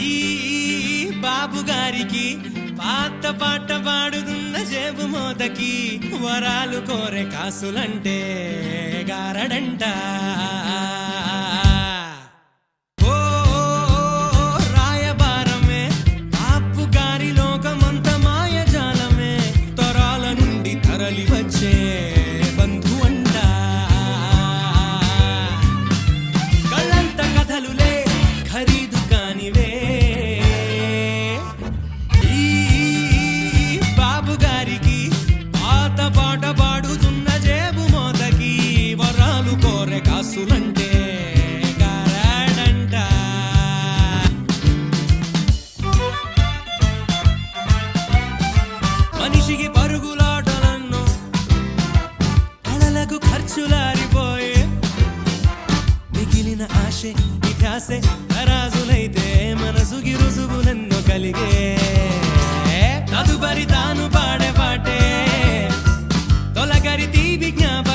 ఈ బాబు గారికి పాత పాట పాడుతున్న జేబు మోతకి వరాలు కోరే కాసులంటే గారడంట. ఓ రాయబారమే బాపు గారి లోకమంత మాయజాలమే, తరాల నుండి తరలి వచ్చే బంధువంట. కళ్ళంత కథలులే ఖరీదు కానివే, ఈ బాబు గారికి పాత పాట పాడుతున్న జేబు మోతకి వరాలు కోరే కాసులంటే గారాడంట. మనిషికి పరుగులాటలన్నో కళలకు ఖర్చులారిపోయే, మిగిలిన ఆశే ఇతిహాసే తరాజులైతే మనసుకి రుజువులెన్నో కలిగే. తదుపరి తాను పాడే పాటే తొలగరి తీపి జ్ఞాపకం